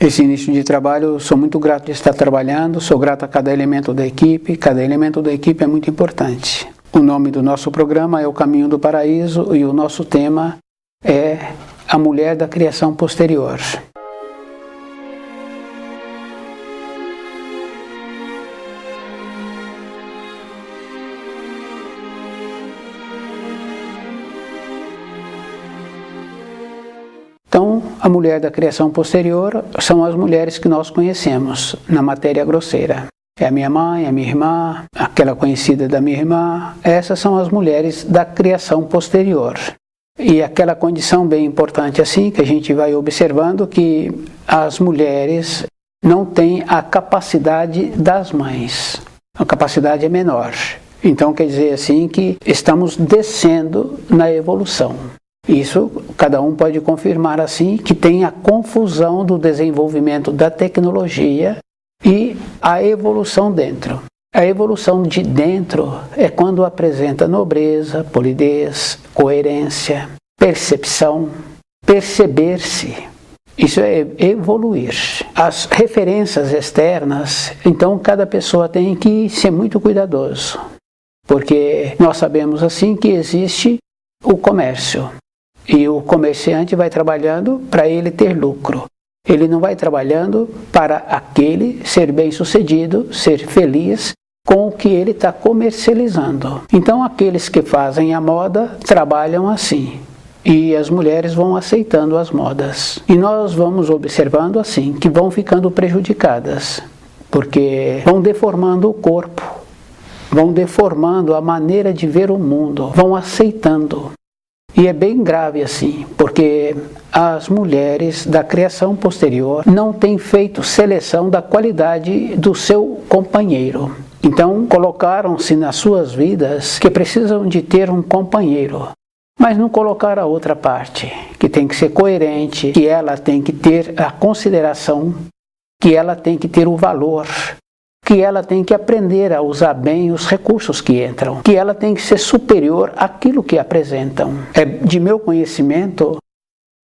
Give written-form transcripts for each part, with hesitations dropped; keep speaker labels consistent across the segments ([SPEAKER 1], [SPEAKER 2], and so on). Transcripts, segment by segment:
[SPEAKER 1] Esse início de trabalho, eu sou muito grato de estar trabalhando, sou grato a cada elemento da equipe é muito importante. O nome do nosso programa é O Caminho do Paraíso e o nosso tema é a mulher da criação posterior. Então, a mulher da criação posterior são as mulheres que nós conhecemos na matéria grosseira. É a minha mãe, a minha irmã, aquela conhecida da minha irmã. Essas são as mulheres da criação posterior. E aquela condição bem importante assim, que a gente vai observando que as mulheres não têm a capacidade das mães. A capacidade é menor. Então quer dizer assim que estamos descendo na evolução. Isso, cada um pode confirmar assim, que tem a confusão do desenvolvimento da tecnologia e a evolução dentro. A evolução de dentro é quando apresenta nobreza, polidez, coerência, percepção, perceber-se. Isso é evoluir. As referências externas, então cada pessoa tem que ser muito cuidadoso, porque nós sabemos assim que existe o comércio. E o comerciante vai trabalhando para ele ter lucro. Ele não vai trabalhando para aquele ser bem-sucedido, ser feliz com o que ele está comercializando. Então aqueles que fazem a moda trabalham assim. E as mulheres vão aceitando as modas. E nós vamos observando assim, que vão ficando prejudicadas. Porque vão deformando o corpo. Vão deformando a maneira de ver o mundo. Vão aceitando. E é bem grave assim, porque as mulheres da criação posterior não têm feito seleção da qualidade do seu companheiro. Então colocaram-se nas suas vidas que precisam de ter um companheiro, mas não colocaram a outra parte, que tem que ser coerente, que ela tem que ter a consideração, que ela tem que ter o valor, que ela tem que aprender a usar bem os recursos que entram, que ela tem que ser superior àquilo que apresentam. É de meu conhecimento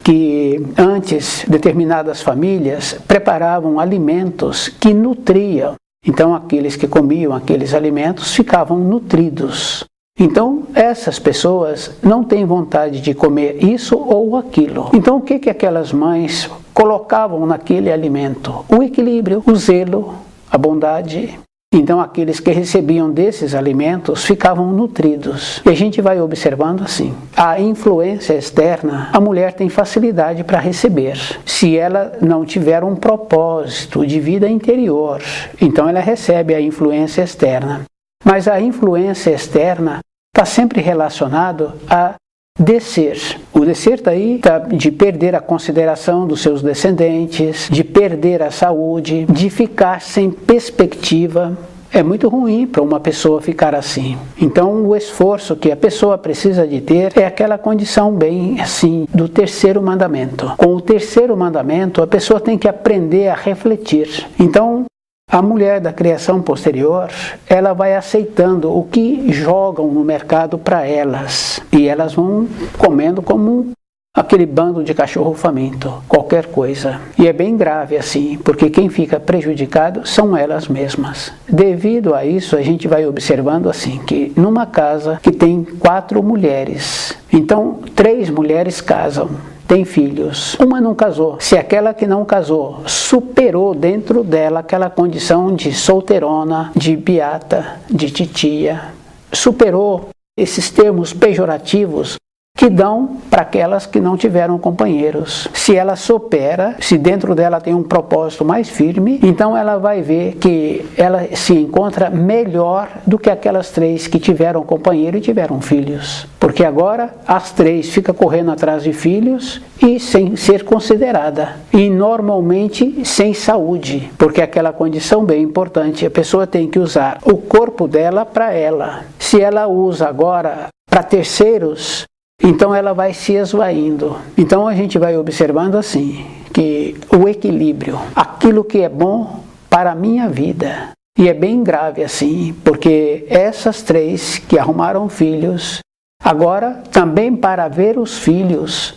[SPEAKER 1] que antes determinadas famílias preparavam alimentos que nutriam. Então aqueles que comiam aqueles alimentos ficavam nutridos. Então essas pessoas não têm vontade de comer isso ou aquilo. Então o que aquelas mães colocavam naquele alimento? O equilíbrio, o zelo, a bondade. Então aqueles que recebiam desses alimentos ficavam nutridos. E a gente vai observando assim. A influência externa, a mulher tem facilidade para receber. Se ela não tiver um propósito de vida interior, então ela recebe a influência externa. Mas a influência externa está sempre relacionado a descer. O descer daí tá de perder a consideração dos seus descendentes, de perder a saúde, de ficar sem perspectiva. É muito ruim para uma pessoa ficar assim. Então o esforço que a pessoa precisa de ter é aquela condição bem assim do terceiro mandamento. Com o terceiro mandamento a pessoa tem que aprender a refletir. Então a mulher da criação posterior, ela vai aceitando o que jogam no mercado para elas. E elas vão comendo como aquele bando de cachorro faminto, qualquer coisa. E é bem grave assim, porque quem fica prejudicado são elas mesmas. Devido a isso, a gente vai observando assim, que numa casa que tem 4 mulheres, então 3 mulheres casam. Tem filhos. Uma não casou. Se aquela que não casou superou dentro dela aquela condição de solteirona, de beata, de titia, superou esses termos pejorativos que dão para aquelas que não tiveram companheiros. Se ela supera, se dentro dela tem um propósito mais firme, então ela vai ver que ela se encontra melhor do que aquelas 3 que tiveram companheiro e tiveram filhos. Porque agora as 3 ficam correndo atrás de filhos e sem ser considerada. E normalmente sem saúde, porque aquela condição bem importante, a pessoa tem que usar o corpo dela para ela. Se ela usa agora para terceiros, então ela vai se esvaindo. Então a gente vai observando assim, que o equilíbrio, aquilo que é bom para a minha vida. E é bem grave assim, porque essas 3 que arrumaram filhos, agora também para ver os filhos,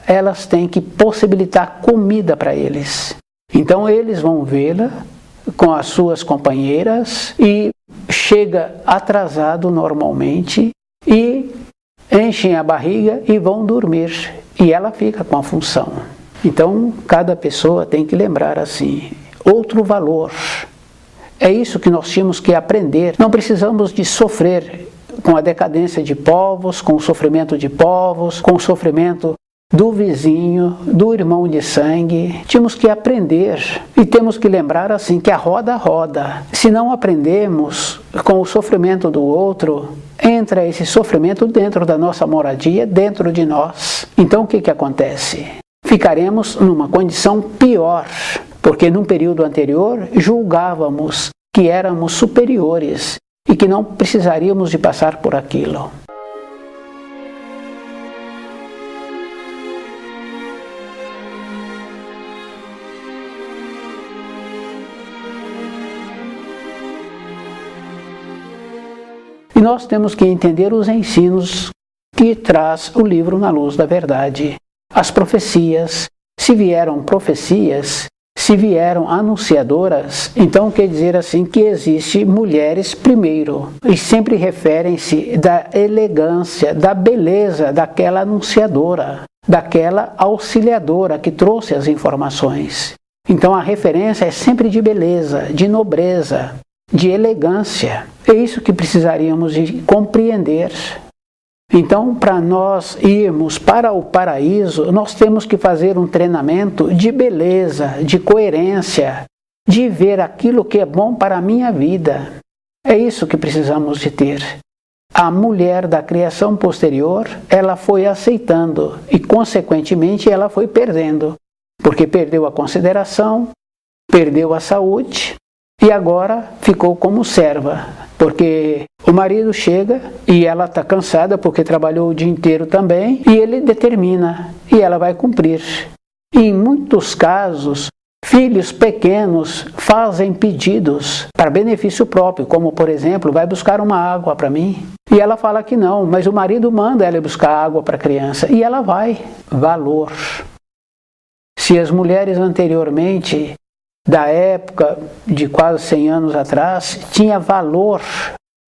[SPEAKER 1] elas têm que possibilitar comida para eles. Então eles vão vê-la com as suas companheiras e chega atrasado normalmente e enchem a barriga e vão dormir. E ela fica com a função. Então cada pessoa tem que lembrar assim, outro valor. É isso que nós tínhamos que aprender. Não precisamos de sofrer com a decadência de povos, com o sofrimento de povos, com o sofrimento do vizinho, do irmão de sangue. Tínhamos que aprender e temos que lembrar assim que a roda roda. Se não aprendemos com o sofrimento do outro, entra esse sofrimento dentro da nossa moradia, dentro de nós. Então o que acontece? Ficaremos numa condição pior, porque num período anterior julgávamos que éramos superiores e que não precisaríamos de passar por aquilo. E nós temos que entender os ensinos que traz o livro Na Luz da Verdade. As profecias, se vieram profecias, se vieram anunciadoras, então quer dizer assim que existe mulheres primeiro, e sempre referem-se da elegância, da beleza daquela anunciadora, daquela auxiliadora que trouxe as informações. Então a referência é sempre de beleza, de nobreza, de elegância. É isso que precisaríamos de compreender. Então, para nós irmos para o paraíso, nós temos que fazer um treinamento de beleza, de coerência, de ver aquilo que é bom para a minha vida. É isso que precisamos de ter. A mulher da criação posterior, ela foi aceitando e, consequentemente, ela foi perdendo, porque perdeu a consideração, perdeu a saúde e agora ficou como serva, porque o marido chega e ela está cansada porque trabalhou o dia inteiro também e ele determina e ela vai cumprir. E em muitos casos, filhos pequenos fazem pedidos para benefício próprio, como por exemplo, vai buscar uma água para mim. E ela fala que não, mas o marido manda ela buscar água para a criança e ela vai. Valor. Se as mulheres anteriormente, da época de quase 100 anos atrás, tinha valor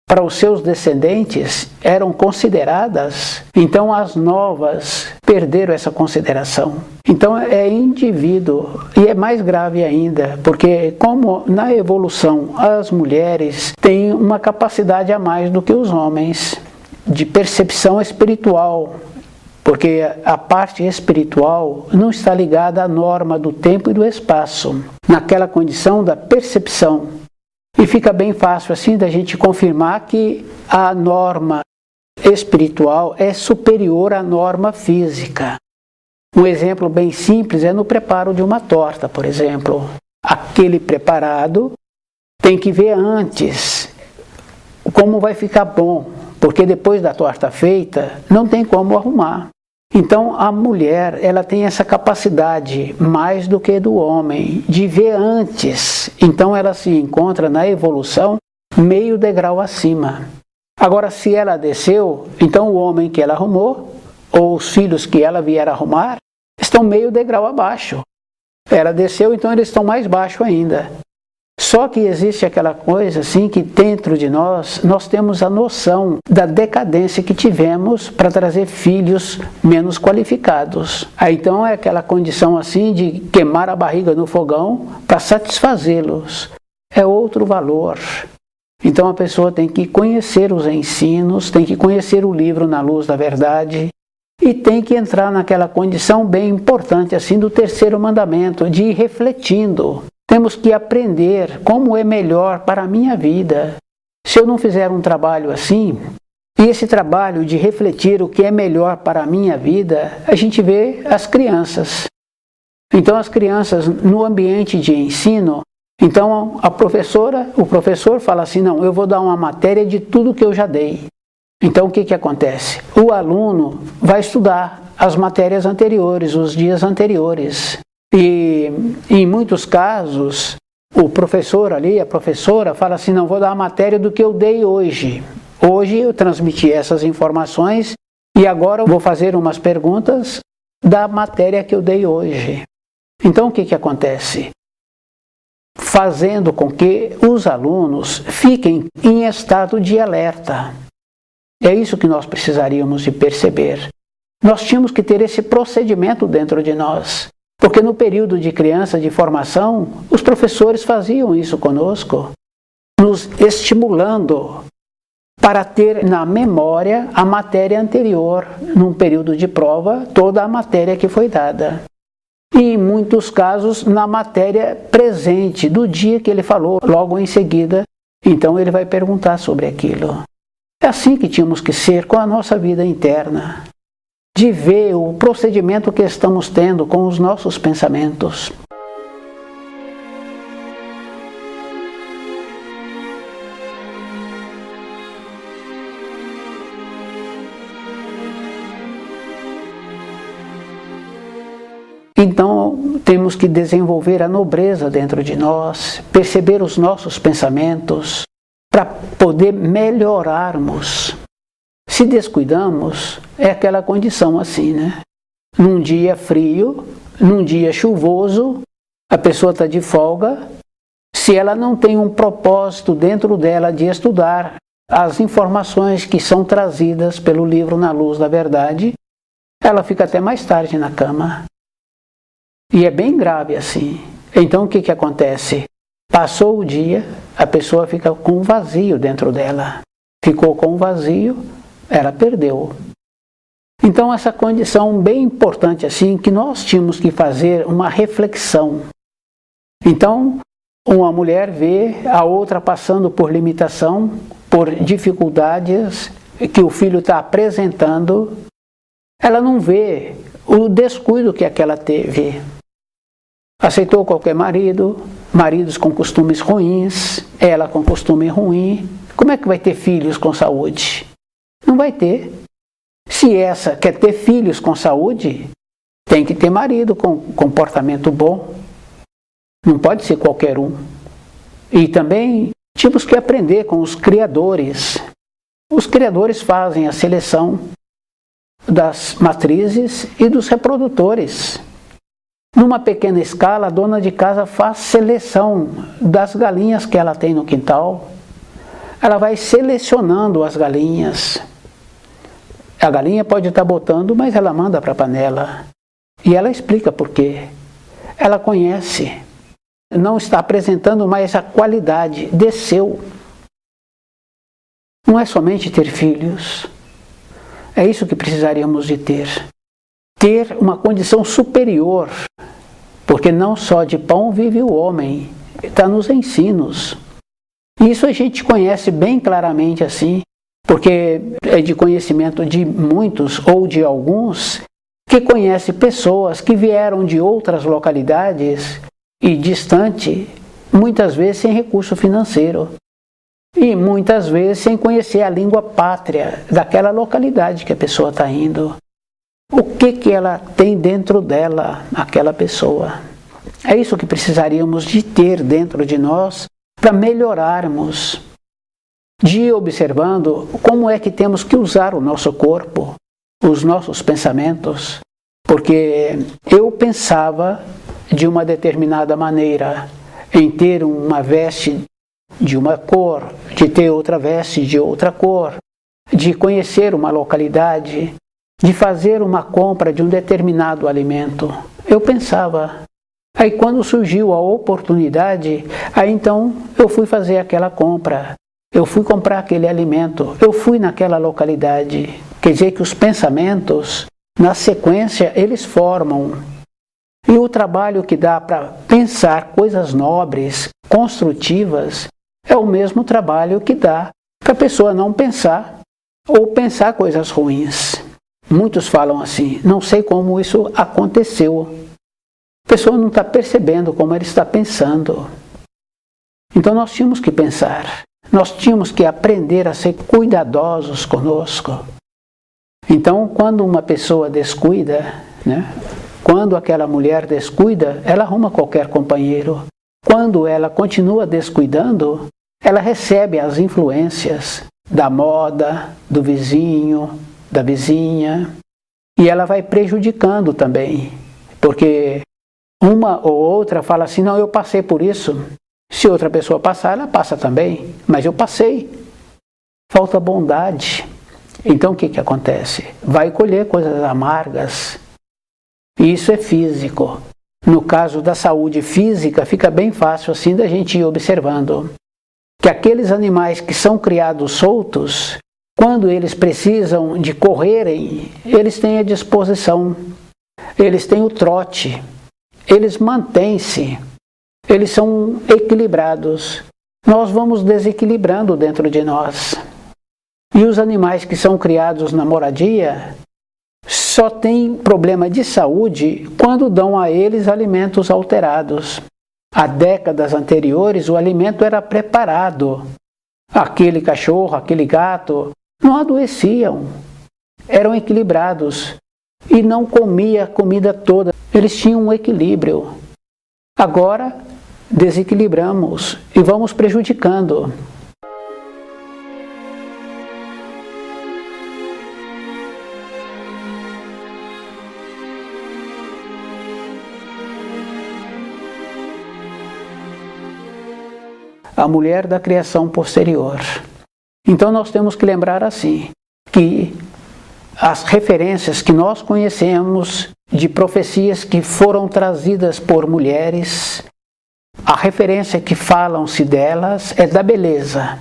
[SPEAKER 1] para os seus descendentes, eram consideradas, então as novas perderam essa consideração. Então é indivíduo, e é mais grave ainda, porque como na evolução as mulheres têm uma capacidade a mais do que os homens, de percepção espiritual, porque a parte espiritual não está ligada à norma do tempo e do espaço, naquela condição da percepção. E fica bem fácil assim da gente confirmar que a norma espiritual é superior à norma física. Um exemplo bem simples é no preparo de uma torta, por exemplo. Aquele preparado tem que ver antes como vai ficar bom, porque depois da torta feita não tem como arrumar. Então a mulher, ela tem essa capacidade mais do que do homem de ver antes. Então ela se encontra na evolução meio degrau acima. Agora se ela desceu, então o homem que ela arrumou ou os filhos que ela vier arrumar estão meio degrau abaixo. Ela desceu, então eles estão mais baixo ainda. Só que existe aquela coisa assim que dentro de nós temos a noção da decadência que tivemos para trazer filhos menos qualificados. Aí então é aquela condição assim de queimar a barriga no fogão para satisfazê-los. É outro valor. Então a pessoa tem que conhecer os ensinos, tem que conhecer o livro Na Luz da Verdade e tem que entrar naquela condição bem importante assim do terceiro mandamento, de ir refletindo. Temos que aprender como é melhor para a minha vida. Se eu não fizer um trabalho assim, e esse trabalho de refletir o que é melhor para a minha vida, a gente vê as crianças. Então as crianças no ambiente de ensino, então o professor fala assim, não, eu vou dar uma matéria de tudo que eu já dei. Então o que acontece? O aluno vai estudar as matérias anteriores, os dias anteriores. E em muitos casos, o professor ali, a professora, fala assim, não, vou dar a matéria do que eu dei hoje. Hoje eu transmiti essas informações e agora eu vou fazer umas perguntas da matéria que eu dei hoje. Então o que acontece? fazendo com que os alunos fiquem em estado de alerta. É isso que nós precisaríamos de perceber. Nós tínhamos que ter esse procedimento dentro de nós, porque no período de criança, de formação, os professores faziam isso conosco, nos estimulando para ter na memória a matéria anterior, num período de prova, toda a matéria que foi dada. E em muitos casos, na matéria presente, do dia que ele falou, logo em seguida, então ele vai perguntar sobre aquilo. É assim que tínhamos que ser com a nossa vida interna, de ver o procedimento que estamos tendo com os nossos pensamentos. Então, temos que desenvolver a nobreza dentro de nós, perceber os nossos pensamentos, para poder melhorarmos. Se descuidamos, é aquela condição assim, né? Num dia frio, num dia chuvoso, a pessoa está de folga. Se ela não tem um propósito dentro dela de estudar as informações que são trazidas pelo livro Na Luz da Verdade, ela fica até mais tarde na cama. E é bem grave assim. Então o que acontece? Passou o dia, a pessoa fica com um vazio dentro dela. Ficou com um vazio, ela perdeu. Então essa condição bem importante assim, que nós tínhamos que fazer uma reflexão. Então, uma mulher vê a outra passando por limitação, por dificuldades que o filho está apresentando, ela não vê o descuido que aquela teve. Aceitou qualquer marido, maridos com costumes ruins, ela com costume ruim. Como é que vai ter filhos com saúde? Não vai ter. Se essa quer ter filhos com saúde, tem que ter marido com comportamento bom. Não pode ser qualquer um. E também temos que aprender com os criadores. Os criadores fazem a seleção das matrizes e dos reprodutores. Numa pequena escala, a dona de casa faz seleção das galinhas que ela tem no quintal. Ela vai selecionando as galinhas. A galinha pode estar botando, mas ela manda para a panela. E ela explica por quê. Ela conhece. Não está apresentando mais a qualidade. Desceu. Não é somente ter filhos. É isso que precisaríamos de ter. Ter uma condição superior. Porque não só de pão vive o homem. Está nos ensinos. Isso a gente conhece bem claramente assim, porque é de conhecimento de muitos ou de alguns que conhecem pessoas que vieram de outras localidades e distante, muitas vezes sem recurso financeiro e muitas vezes sem conhecer a língua pátria daquela localidade que a pessoa está indo. O que ela tem dentro dela, aquela pessoa? É isso que precisaríamos de ter dentro de nós para melhorarmos, de ir observando como é que temos que usar o nosso corpo, os nossos pensamentos, porque eu pensava de uma determinada maneira, em ter uma veste de uma cor, de ter outra veste de outra cor, de conhecer uma localidade, de fazer uma compra de um determinado alimento. Eu pensava. Aí quando surgiu a oportunidade, aí então eu fui fazer aquela compra, eu fui comprar aquele alimento, eu fui naquela localidade. Quer dizer que os pensamentos, na sequência, eles formam. E o trabalho que dá para pensar coisas nobres, construtivas, é o mesmo trabalho que dá para a pessoa não pensar ou pensar coisas ruins. Muitos falam assim, não sei como isso aconteceu. A pessoa não está percebendo como ela está pensando. Então nós tínhamos que pensar, nós tínhamos que aprender a ser cuidadosos conosco. Então quando uma pessoa descuida, né? Quando aquela mulher descuida, ela arruma qualquer companheiro. Quando ela continua descuidando, ela recebe as influências da moda, do vizinho, da vizinha, e ela vai prejudicando também, porque uma ou outra fala assim, não, eu passei por isso, Se outra pessoa passar, ela passa também, mas eu passei. Falta bondade. Então o que acontece? Vai colher coisas amargas. E isso é físico. No caso da saúde física, fica bem fácil assim da gente ir observando que aqueles animais que são criados soltos, quando eles precisam de correrem, eles têm a disposição, eles têm o trote, eles mantêm-se, eles são equilibrados. Nós vamos desequilibrando dentro de nós. E os animais que são criados na moradia só têm problema de saúde quando dão a eles alimentos alterados. Há décadas anteriores, o alimento era preparado. Aquele cachorro, aquele gato, não adoeciam, eram equilibrados e não comia a comida toda. Eles tinham um equilíbrio. Agora, desequilibramos e vamos prejudicando. A mulher da criação posterior. Então nós temos que lembrar assim, que as referências que nós conhecemos de profecias que foram trazidas por mulheres, a referência que falam-se delas é da beleza,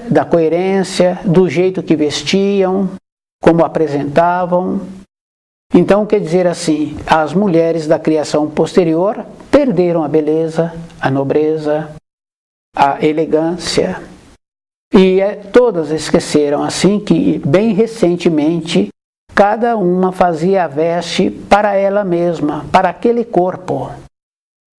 [SPEAKER 1] da coerência, do jeito que vestiam, como apresentavam. Então quer dizer assim, as mulheres da criação posterior perderam a beleza, a nobreza, a elegância. E todas esqueceram assim que, bem recentemente, cada uma fazia a veste para ela mesma, para aquele corpo.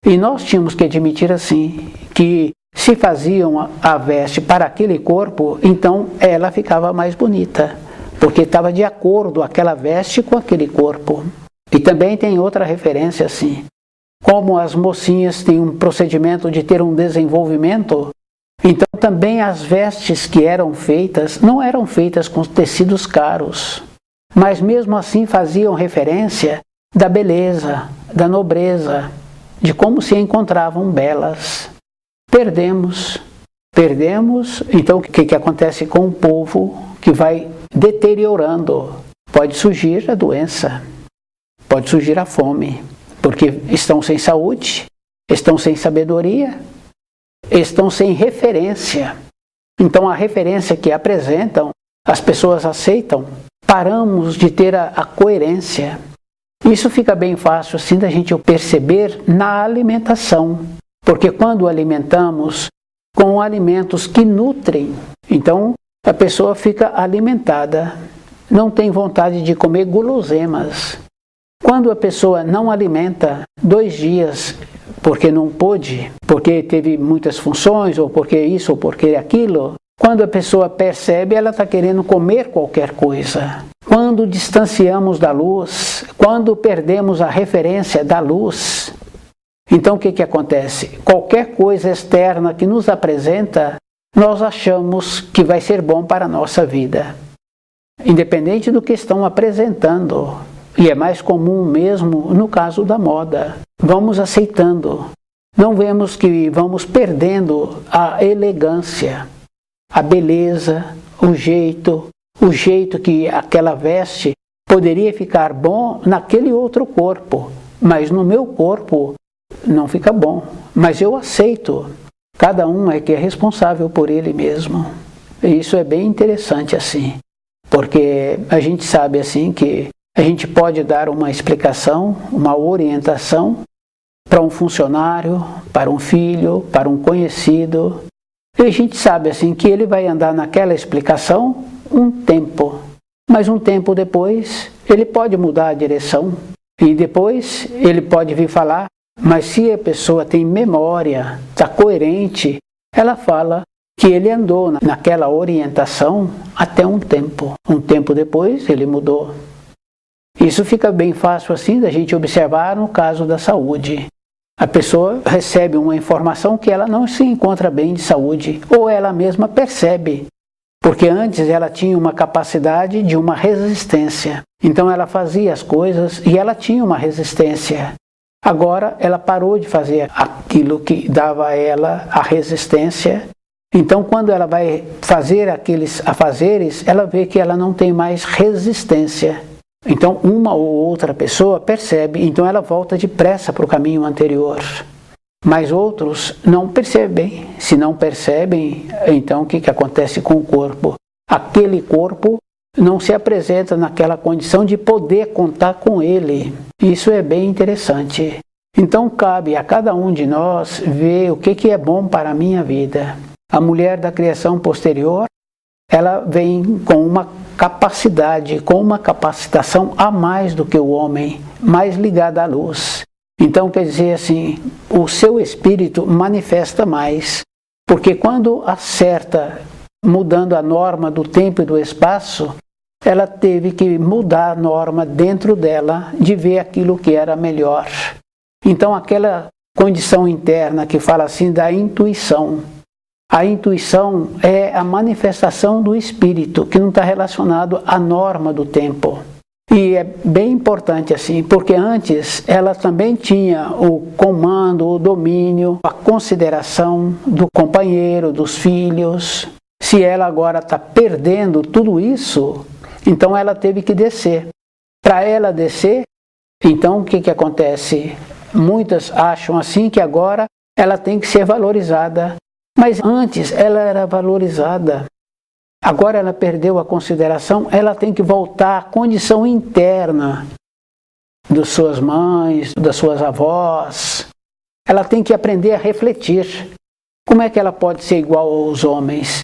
[SPEAKER 1] E nós tínhamos que admitir assim, que se faziam a veste para aquele corpo, então ela ficava mais bonita, porque estava de acordo aquela veste com aquele corpo. E também tem outra referência assim, como as mocinhas têm um procedimento de ter um desenvolvimento, então também as vestes que eram feitas, não eram feitas com tecidos caros, mas mesmo assim faziam referência da beleza, da nobreza, de como se encontravam belas. Perdemos, então o que acontece com o povo que vai deteriorando? Pode surgir a doença, pode surgir a fome, porque estão sem saúde, estão sem sabedoria, estão sem referência. Então a referência que apresentam, as pessoas aceitam, paramos de ter a coerência. Isso fica bem fácil assim da gente perceber na alimentação, porque quando alimentamos com alimentos que nutrem, então a pessoa fica alimentada, não tem vontade de comer guloseimas. Quando a pessoa não alimenta 2 dias, porque não pôde, porque teve muitas funções, ou porque isso, ou porque aquilo, quando a pessoa percebe, ela está querendo comer qualquer coisa. Quando distanciamos da luz, quando perdemos a referência da luz, então o que acontece? Qualquer coisa externa que nos apresenta, nós achamos que vai ser bom para a nossa vida. Independente do que estão apresentando. E é mais comum mesmo no caso da moda. Vamos aceitando. Não vemos que vamos perdendo a elegância, a beleza, o jeito que aquela veste poderia ficar bom naquele outro corpo, mas no meu corpo não fica bom. Mas eu aceito. Cada um é que é responsável por ele mesmo. E isso é bem interessante assim, porque a gente sabe assim que a gente pode dar uma explicação, uma orientação para um funcionário, para um filho, para um conhecido. E a gente sabe assim que ele vai andar naquela explicação um tempo, mas um tempo depois ele pode mudar a direção e depois ele pode vir falar, mas se a pessoa tem memória, está coerente, ela fala que ele andou naquela orientação até um tempo. Um tempo depois ele mudou. Isso fica bem fácil assim da gente observar no caso da saúde. A pessoa recebe uma informação que ela não se encontra bem de saúde, ou ela mesma percebe, porque antes ela tinha uma capacidade de uma resistência. Então ela fazia as coisas e ela tinha uma resistência. Agora ela parou de fazer aquilo que dava a ela a resistência. Então, quando ela vai fazer aqueles afazeres, ela vê que ela não tem mais resistência. Então, uma ou outra pessoa percebe, então ela volta depressa para o caminho anterior. Mas outros não percebem. Se não percebem, então o que acontece com o corpo? Aquele corpo não se apresenta naquela condição de poder contar com ele. Isso é bem interessante. Então cabe a cada um de nós ver o que é bom para a minha vida. A mulher da criação posterior, ela vem com uma capacidade, com uma capacitação a mais do que o homem, mais ligada à luz. Então quer dizer assim, o seu espírito manifesta mais, porque quando acerta, mudando a norma do tempo e do espaço, ela teve que mudar a norma dentro dela de ver aquilo que era melhor. Então aquela condição interna que fala assim da intuição. A intuição é a manifestação do espírito, que não está relacionado à norma do tempo. E é bem importante assim, porque antes ela também tinha o comando, o domínio, a consideração do companheiro, dos filhos. Se ela agora está perdendo tudo isso, então ela teve que descer. Para ela descer, então o que acontece? Muitas acham assim que agora ela tem que ser valorizada. Mas antes ela era valorizada. Agora ela perdeu a consideração, ela tem que voltar à condição interna das suas mães, das suas avós. Ela tem que aprender a refletir. Como é que ela pode ser igual aos homens?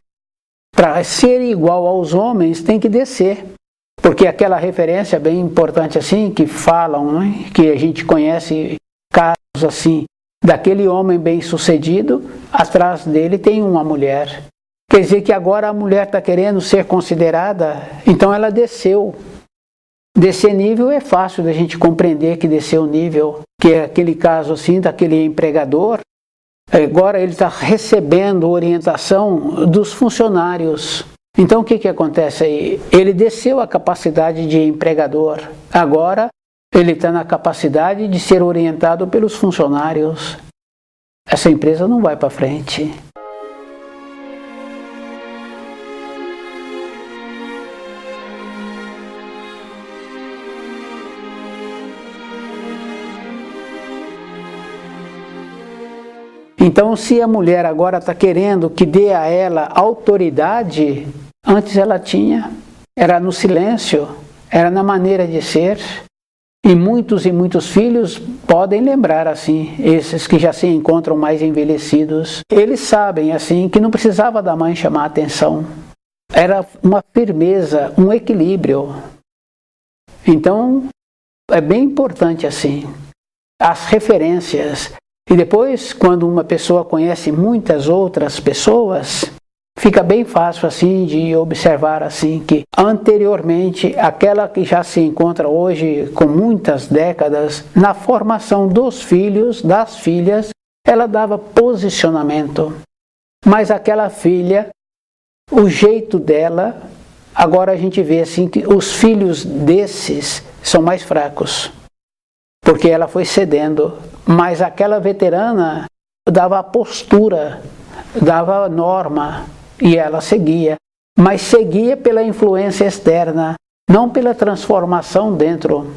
[SPEAKER 1] Para ser igual aos homens tem que descer. Porque aquela referência bem importante assim, que falam, né? Que a gente conhece casos assim, daquele homem bem-sucedido, atrás dele tem uma mulher. Quer dizer que agora a mulher está querendo ser considerada, então ela desceu. Descer nível é fácil da gente compreender que desceu nível, que é aquele caso assim, daquele empregador, agora ele está recebendo orientação dos funcionários. Então o que acontece aí? Ele desceu a capacidade de empregador, agora ele está na capacidade de ser orientado pelos funcionários. Essa empresa não vai para frente. Então, se a mulher agora está querendo que dê a ela autoridade, antes ela tinha, era no silêncio, era na maneira de ser. E muitos filhos podem lembrar assim, esses que já se encontram mais envelhecidos. Eles sabem assim que não precisava da mãe chamar a atenção. Era uma firmeza, um equilíbrio. Então, é bem importante assim, as referências. E depois, quando uma pessoa conhece muitas outras pessoas, fica bem fácil assim de observar assim que anteriormente aquela que já se encontra hoje com muitas décadas na formação dos filhos, das filhas, ela dava posicionamento. Mas aquela filha, o jeito dela, agora a gente vê assim que os filhos desses são mais fracos, porque ela foi cedendo. Mas aquela veterana dava a postura, dava a norma, e ela seguia. Mas seguia pela influência externa, não pela transformação dentro.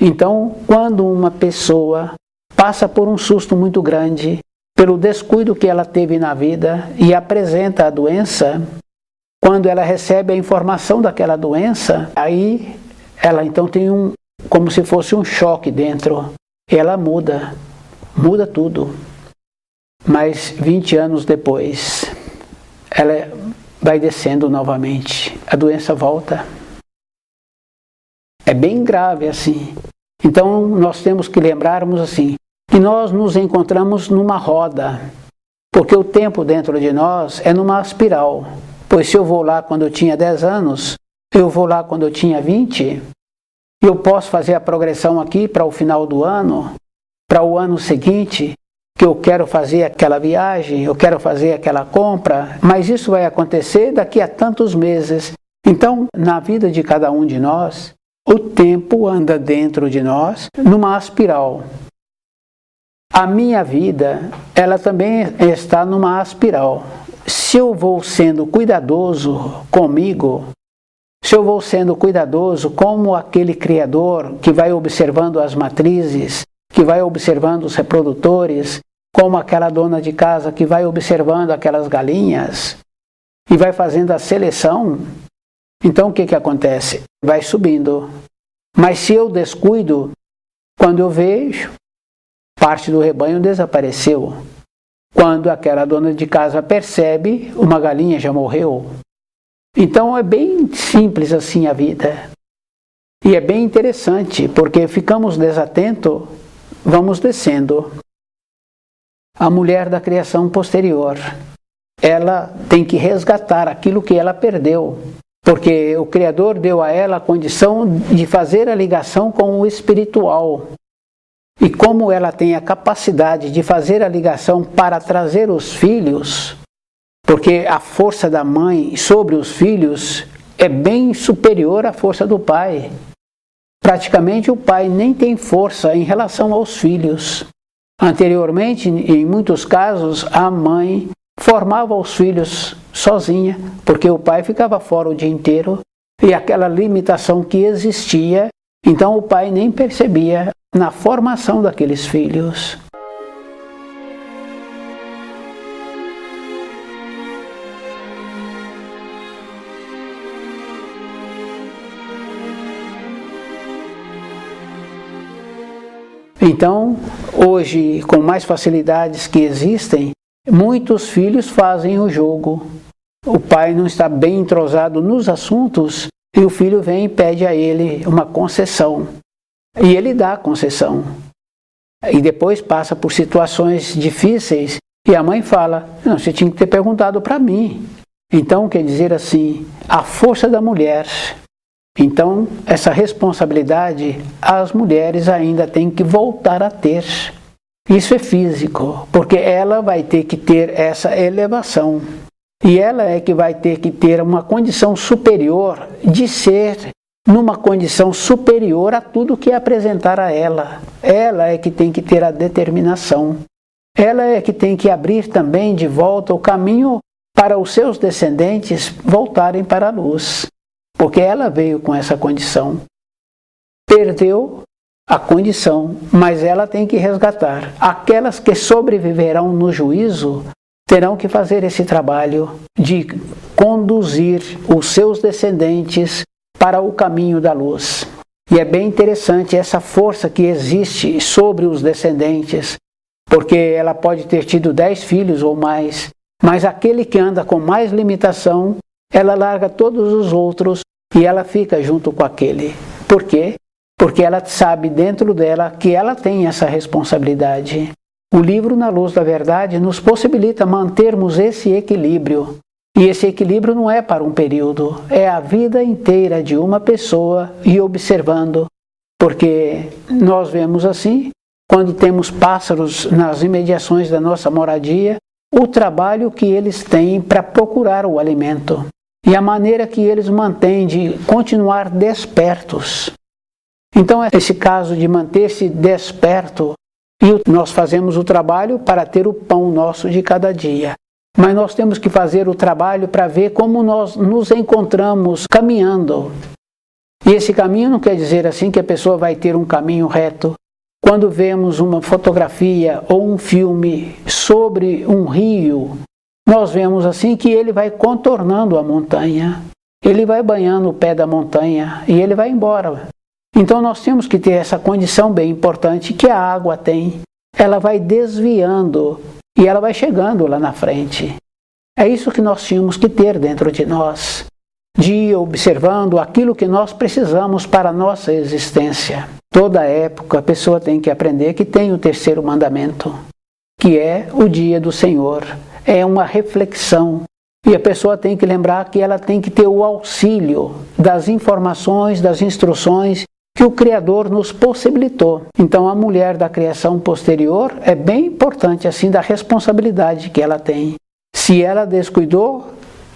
[SPEAKER 1] Então, quando uma pessoa passa por um susto muito grande, pelo descuido que ela teve na vida e apresenta a doença, quando ela recebe a informação daquela doença, aí ela então tem como se fosse um choque dentro. Ela muda tudo. Mas 20 anos depois, ela vai descendo novamente. A doença volta. É bem grave assim. Então nós temos que lembrarmos assim, que nós nos encontramos numa roda. Porque o tempo dentro de nós é numa espiral. Pois se eu vou lá quando eu tinha 10 anos, eu vou lá quando eu tinha 20, eu posso fazer a progressão aqui para o final do ano, para o ano seguinte, que eu quero fazer aquela viagem, eu quero fazer aquela compra, mas isso vai acontecer daqui a tantos meses. Então, na vida de cada um de nós, o tempo anda dentro de nós numa espiral. A minha vida, ela também está numa espiral. Se eu vou sendo cuidadoso comigo, se eu vou sendo cuidadoso como aquele criador que vai observando as matrizes, que vai observando os reprodutores, como aquela dona de casa que vai observando aquelas galinhas e vai fazendo a seleção, então o que acontece? Vai subindo. Mas se eu descuido, quando eu vejo, parte do rebanho desapareceu. Quando aquela dona de casa percebe, uma galinha já morreu. Então é bem simples assim a vida. E é bem interessante, porque ficamos desatentos, vamos descendo. A mulher da criação posterior, ela tem que resgatar aquilo que ela perdeu. Porque o Criador deu a ela a condição de fazer a ligação com o espiritual. E como ela tem a capacidade de fazer a ligação para trazer os filhos, porque a força da mãe sobre os filhos é bem superior à força do pai. Praticamente o pai nem tem força em relação aos filhos. Anteriormente, em muitos casos, a mãe formava os filhos sozinha, porque o pai ficava fora o dia inteiro e aquela limitação que existia, então o pai nem percebia na formação daqueles filhos. Então, hoje, com mais facilidades que existem, muitos filhos fazem o jogo. O pai não está bem entrosado nos assuntos e o filho vem e pede a ele uma concessão. E ele dá a concessão. E depois passa por situações difíceis e a mãe fala, não, você tinha que ter perguntado para mim. Então, quer dizer assim, a força da mulher. Então, essa responsabilidade as mulheres ainda têm que voltar a ter. Isso é físico, porque ela vai ter que ter essa elevação. E ela é que vai ter que ter uma condição superior de ser numa condição superior a tudo que apresentar a ela. Ela é que tem que ter a determinação. Ela é que tem que abrir também de volta o caminho para os seus descendentes voltarem para a luz. Porque ela veio com essa condição. Perdeu a condição, mas ela tem que resgatar. Aquelas que sobreviverão no juízo terão que fazer esse trabalho de conduzir os seus descendentes para o caminho da luz. E é bem interessante essa força que existe sobre os descendentes, porque ela pode ter tido 10 filhos ou mais, mas aquele que anda com mais limitação, ela larga todos os outros e ela fica junto com aquele. Por quê? Porque ela sabe dentro dela que ela tem essa responsabilidade. O livro Na Luz da Verdade nos possibilita mantermos esse equilíbrio. E esse equilíbrio não é para um período, é a vida inteira de uma pessoa e observando. Porque nós vemos assim, quando temos pássaros nas imediações da nossa moradia, o trabalho que eles têm para procurar o alimento. E a maneira que eles mantêm de continuar despertos. Então, esse caso de manter-se desperto, e nós fazemos o trabalho para ter o pão nosso de cada dia. Mas nós temos que fazer o trabalho para ver como nós nos encontramos caminhando. E esse caminho não quer dizer assim que a pessoa vai ter um caminho reto. Quando vemos uma fotografia ou um filme sobre um rio, nós vemos assim que ele vai contornando a montanha. Ele vai banhando o pé da montanha e ele vai embora. Então nós temos que ter essa condição bem importante que a água tem. Ela vai desviando e ela vai chegando lá na frente. É isso que nós tínhamos que ter dentro de nós. De ir observando aquilo que nós precisamos para a nossa existência. Toda época a pessoa tem que aprender que tem o terceiro mandamento, que é o dia do Senhor. É uma reflexão. E a pessoa tem que lembrar que ela tem que ter o auxílio das informações, das instruções que o Criador nos possibilitou. Então a mulher da criação posterior é bem importante assim da responsabilidade que ela tem. Se ela descuidou,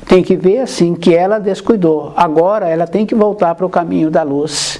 [SPEAKER 1] tem que ver assim que ela descuidou. Agora ela tem que voltar para o caminho da luz.